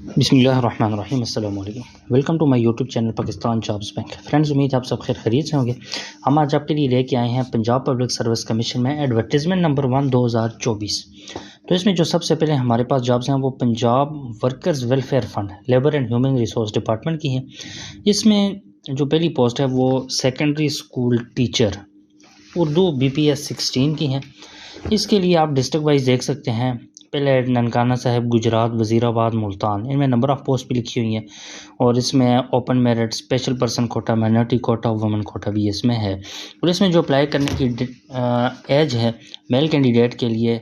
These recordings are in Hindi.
बिस्मिल्लाहिर्रहमानिर्रहीम अस्सलाम वालेकुम। Welcome to my YouTube channel Pakistan jobs bank. Friends, उम्मीद है आप सब खैर खैरियत से होंगे। हम आज आपके लिए लेके आए हैं पंजाब पब्लिक सर्विस कमीशन में एडवर्टीजमेंट नंबर 1 2024। तो इसमें जो सबसे पहले हमारे पास जॉब्स हैं वो Punjab workers welfare fund labour and human resource department की हैं। इसमें जो पहली पोस्ट है वो secondary school teacher Urdu BPS 16 की हैं। इसके लिए आप डिस्ट्रिक्ट वाइज देख सकते हैं। पहले ननकाना साहिब, गुजरात, वज़ीराबाद, मुल्तान, इनमें नंबर ऑफ़ पोस्ट भी लिखी हुई हैं। और इसमें open merit, special person quota, minority quota, women quota भी इसमें है। और इसमें जो अप्लाई करने की एज है मेल कैंडिडेट के लिए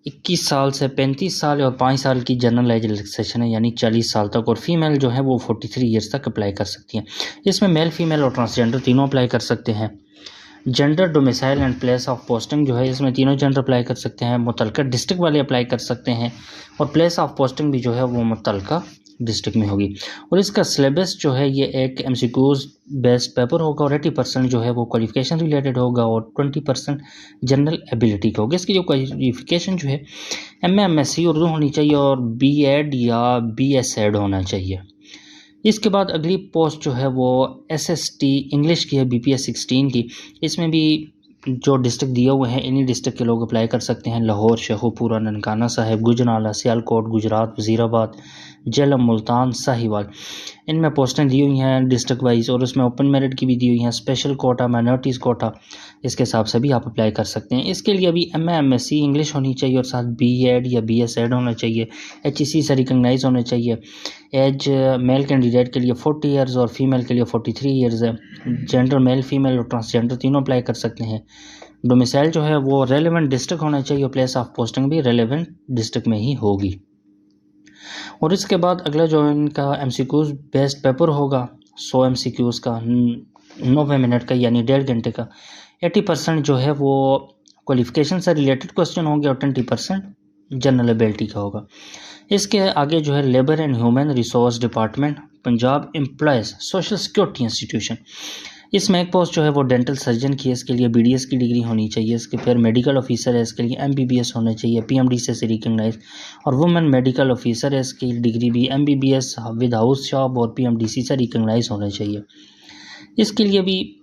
21 साल से 35 साल और 5 साल की जनरल एज रिलैक्सेशन है, यानी 40 साल तक। और फीमेल जो है वो 43 ईयर्स तक अप्लाई कर सकती हैं। इसमें मेल, फीमेल और ट्रांसजेंडर तीनों अप्लाई कर सकते हैं। Gender, domicile and place of posting जो है इसमें तीनों जेंडर अप्लाई कर सकते हैं। मुतलका डिस्ट्रिक्ट वाले अप्लाई कर सकते हैं और प्लेस ऑफ पोस्टिंग भी जो है वो मुतलका डिस्ट्रिक्ट में होगी। और इसका सिलेबस जो है ये एक MCQs बेस्ड पेपर होगा और 80% जो है वो क्वालिफिकेशन रिलेटेड होगा और 20% जनरल एबिलिटी का होगा। इसकी जो क्वालिफिकेशन जो है MA MSc उर्दू होनी चाहिए और BEd या BSEd होना चाहिए। इसके बाद अगली पोस्ट जो है वो SST इंग्लिश की है, BPS 16 की। इसमें भी जो डिस्ट्रिक्ट दिए हुए हैं इन्हीं डिस्ट्रिक्ट के लोग अप्लाई कर सकते हैं। लाहौर, शेखुपुरा, ननकाना साहिब, गुजरात, सियालकोट, गुजरात, वज़ीराबाद, झेलम, मुल्तान, साहिवाल, इनमें पोस्टें दी हुई हैं डिस्ट्रिक्ट वाइज। और उसमें ओपन मेरिट की भी दी हुई हैं, स्पेशल कोटा, माइनॉरिटीज़ कोटा, इसके हिसाब से भी आप अप्लाई कर सकते हैं। इसके लिए अभी MA MSc इंग्लिश होनी चाहिए और साथ BEd या BSEd होना चाहिए। HEC से रिकगनाइज होने चाहिए। एज मेल कैंडिडेट के लिए 40 ईयर्स और फीमेल के लिए 43 ईयर्स है। जेंडर मेल, फीमेल और ट्रांसजेंडर तीनों अप्लाई कर सकते हैं। डोमिसाइल जो है वो रेलेवेंट डिस्ट्रिक्ट होना चाहिए और प्लेस ऑफ पोस्टिंग भी रेलेवेंट डिस्ट्रिक्ट में ही होगी। और इसके बाद अगला जो इनका MCQs बेस्ड पेपर होगा 100 MCQs का 90 मिनट का, यानी 1.5 घंटे का। 80% जो है वो क्वालिफिकेशन से रिलेटेड क्वेश्चन होंगे और 20% जनरल एबिलिटी का होगा। इसके आगे जो है labour and human resource department, Punjab employees social security institution. इसमें एक पोस्ट जो है वो डेंटल सर्जन की है। इसके लिए BDS की डिग्री होनी चाहिए। इसके फिर मेडिकल ऑफिसर है, इसके लिए MBBS होना चाहिए, PMD से रिकगनाइज। और वुमेन मेडिकल ऑफिसर है, इसकी डिग्री भी MBBS विद हाउस जॉब और PMDC से रिकगनाइज होना चाहिए। इसके लिए भी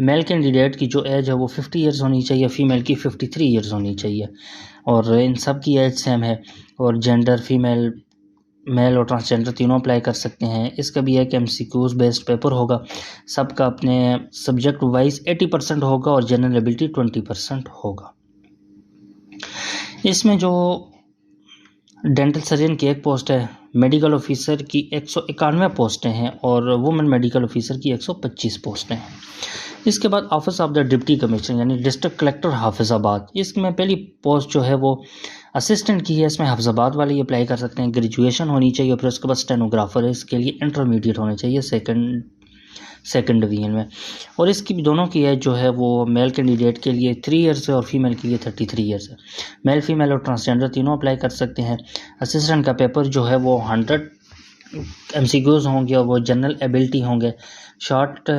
मेल कैंडिडेट की जो एज है वो 50 ईयर्स होनी चाहिए, फीमेल की 53 ईयर्स होनी चाहिए। और इन सब की एज सेम है। और जेंडर फीमेल, मेल और ट्रांसजेंडर तीनों अप्लाई कर सकते हैं। इसका भी एक MCQs बेस्ड पेपर होगा। सबका अपने सब्जेक्ट वाइज 80% होगा और जनरल एबिलिटी 20% होगा। इसमें जो डेंटल सर्जन की एक पोस्ट है, मेडिकल ऑफिसर की 191 पोस्टें हैं और वुमेन मेडिकल ऑफिसर की 125 पोस्टें हैं। इसके बाद office of the deputy commissioner यानी डिस्ट्रिक्ट कलेक्टर हाफिज़ाबाद, इसमें पहली पोस्ट जो है वो असिस्टेंट की है। इसमें हाफिज़ाबाद वाले अप्लाई कर सकते हैं। ग्रेजुएशन होनी चाहिए। फिर उसके बाद स्टेनोग्राफर है, इसके लिए इंटरमीडिएट होना चाहिए सेकंड डिवीजन में। और इसकी भी दोनों की एज जो है वो मेल कैंडिडेट के लिए 3 ईयर्स है और फीमेल के लिए 33 ईयर्स है। मेल, फीमेल और ट्रांसजेंडर तीनों अप्लाई कर सकते हैं। असिस्टेंट का पेपर जो है वो 100 MCQs होंगे और वो जनरल एबिलिटी होंगे। शॉर्ट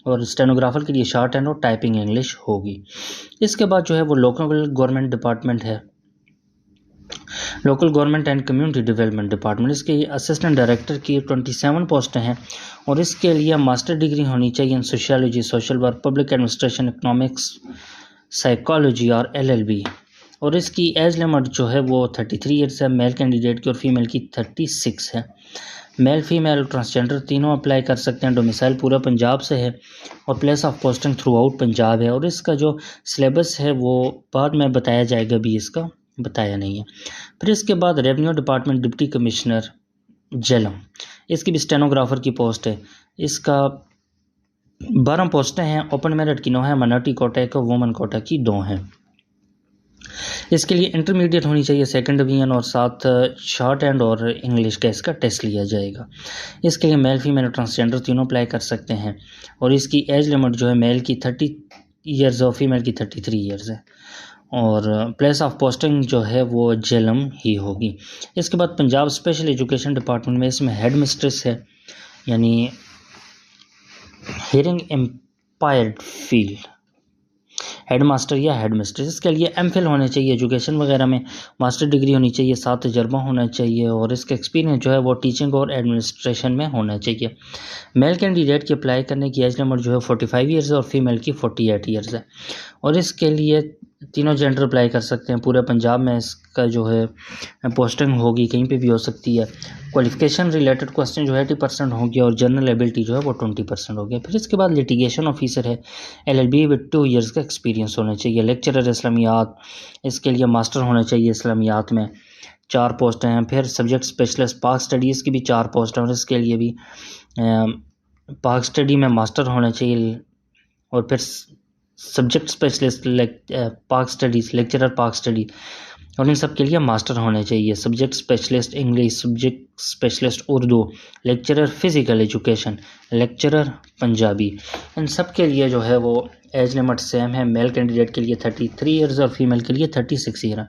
और स्टेनोग्राफर के लिए शॉर्ट हैंड और टाइपिंग इंग्लिश होगी। इसके बाद जो है वो लोकल गवर्नमेंट डिपार्टमेंट है, local government and community development department. इसके असिस्टेंट डायरेक्टर की 27 पोस्टें हैं और इसके लिए मास्टर डिग्री होनी चाहिए इन sociology, social work, public administration, economics, psychology और LLB। और इसकी एज लिमिट जो है वो 33 ईयर्स है मेल कैंडिडेट की और फीमेल की 36 है। मेल, फीमेल और ट्रांसजेंडर तीनों अप्लाई कर सकते हैं। डोमिसाइल पूरा पंजाब से है और place of posting through out Punjab है। और इसका जो सिलेबस है वो बाद में बताया जाएगा, भी इसका बताया नहीं है। फिर इसके बाद revenue department deputy commissioner Jhelum, इसकी भी स्टेनोग्राफर की पोस्ट है। इसका 12 पोस्टें हैं। ओपन मेरिट की 9 है, माइनॉरिटी कोटा का, वुमेन कोटा की 2 हैं। इसके लिए इंटरमीडिएट होनी चाहिए, सेकंड डिवीजन, और साथ शॉर्ट हैंड और इंग्लिश का इसका टेस्ट लिया जाएगा। इसके लिए मेल, फीमेल और ट्रांसजेंडर तीनों अप्लाई कर सकते हैं। और इसकी एज लिमिट जो है मेल की 30 ईयर्स और फीमेल की 33 ईयर्स है। और प्लेस ऑफ पोस्टिंग जो है वो झेलम ही होगी। इसके बाद पंजाब स्पेशल एजुकेशन डिपार्टमेंट में इसमें हेड मिस्ट्रेस है, यानी hearing impaired field. Head master या हेड मिस्ट्रेस। इसके लिए एमफिल होने चाहिए एजुकेशन वगैरह में, मास्टर डिग्री होनी चाहिए, 7 तजर्बा होना चाहिए और इसका एक्सपीरियंस जो है वो टीचिंग और एडमिनिस्ट्रेशन में होना चाहिए। मेल कैंडिडेट की अप्लाई करने की एज लिमिट जो है 45 ईयर्स है और फीमेल की 48 ईयर्स है। और इसके लिए तीनों जेंडर अप्लाई कर सकते हैं। पूरे पंजाब में इसका जो है पोस्टिंग होगी, कहीं पे भी हो सकती है। क्वालिफिकेशन रिलेटेड क्वेश्चन जो है 80% होगी और जनरल एबिलिटी जो है वो 20% होगी। फिर इसके बाद लिटिगेशन ऑफिसर है, LLB विद 2 ईयर्स का एक्सपीरियंस होना चाहिए। लेक्चरर इस्लामियात, इसके लिए मास्टर होना चाहिए इस्लामियात में, 4 पोस्ट हैं। फिर सब्जेक्ट स्पेशलिस्ट पाक स्टडीज़ की भी 4 पोस्ट हैं और इसके लिए भी पाक स्टडी में मास्टर होना चाहिए। और फिर subject specialist Pak studies, lecturer Pak study, और इन सब के लिए मास्टर होने चाहिए। Subject specialist English, subject specialist Urdu, lecturer physical education, lecturer Punjabi, इन सब के लिए जो है वो एज लिमिट सेम है। मेल कैंडिडेट के लिए 33 ईयर्स और फीमेल के लिए 36 ईयर है।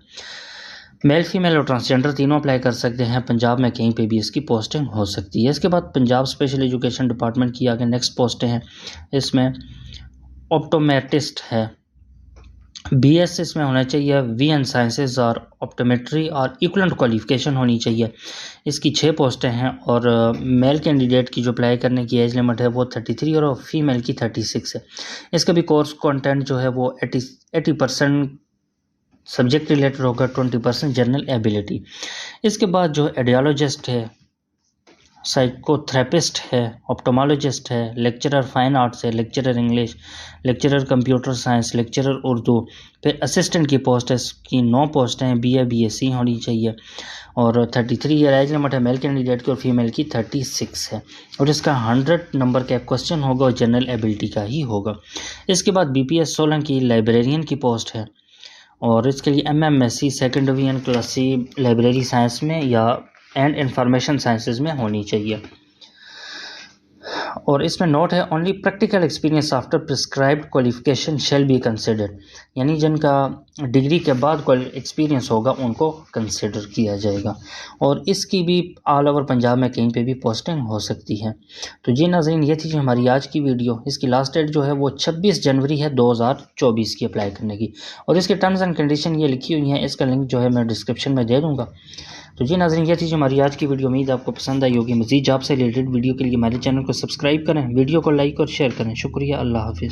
मेल फीमेल और ट्रांसजेंडर तीनों अप्लाई कर सकते हैं। पंजाब में कहीं पे भी इसकी पोस्टिंग हो सकती है। इसके बाद पंजाब स्पेशल एजुकेशन डिपार्टमेंट की आगे नेक्स्ट पोस्टें हैं। इसमें ऑप्टोमेट्रिस्ट है, BS इसमें होना चाहिए, VN साइंसेज और ऑप्टोमेट्री और इक्वलेंट क्वालिफिकेशन होनी चाहिए। इसकी 6 पोस्टें हैं और मेल कैंडिडेट की जो अप्लाई करने की एज लिमिट है वो 33 और फीमेल की 36 है। इसका भी कोर्स कंटेंट जो है वो 80% सब्जेक्ट रिलेटेड होगा, 20% जनरल एबिलिटी। इसके बाद जो एडियोलॉजिस्ट है, साइकोथेरेपिस्ट है, ऑप्टोमोलॉजिस्ट है, लेक्चरर फाइन आर्ट्स है, lecturer English, lecturer computer science, lecturer Urdu. फिर असिस्टेंट की पोस्ट है, इसकी 9 पोस्ट हैं, BA BSc होनी चाहिए और 33 ईयर एज लिमिट है मेल कैंडिडेट की और फीमेल की 36 है। और इसका 100 नंबर का क्वेश्चन होगा और जनरल एबिलिटी का ही होगा। इसके बाद BPS 16 की लाइब्रेरियन की पोस्ट है और इसके लिए MMSc second division class C library science में या एंड इंफॉर्मेशन साइंसेज में होनी चाहिए। और इसमें नोट है, only practical experience after prescribed qualification shall be considered, यानी जिनका डिग्री के बाद कोई एक्सपीरियंस होगा उनको कंसिडर किया जाएगा। और इसकी भी ऑल ओवर पंजाब में कहीं पे भी पोस्टिंग हो सकती है। तो जी नाज़रीन, ये थी हमारी आज की वीडियो। इसकी लास्ट डेट जो है वो 26 जनवरी है 2024 की अप्लाई करने की। और इसके टर्म्स एंड कंडीशन ये लिखी हुई हैं, इसका लिंक जो है मैं डिस्क्रिप्शन में दे दूँगा। तो जी नाज़रीन, ये थी हमारी आज की वीडियो। उम्मीद आपको पसंद आई होगी। मज़ीद जॉब से रिलेटेड वीडियो के लिए हमारे चैनल को सब्सक्राइब करें, वीडियो को लाइक और शेयर करें। शुक्रिया, अल्लाह हाफिज़।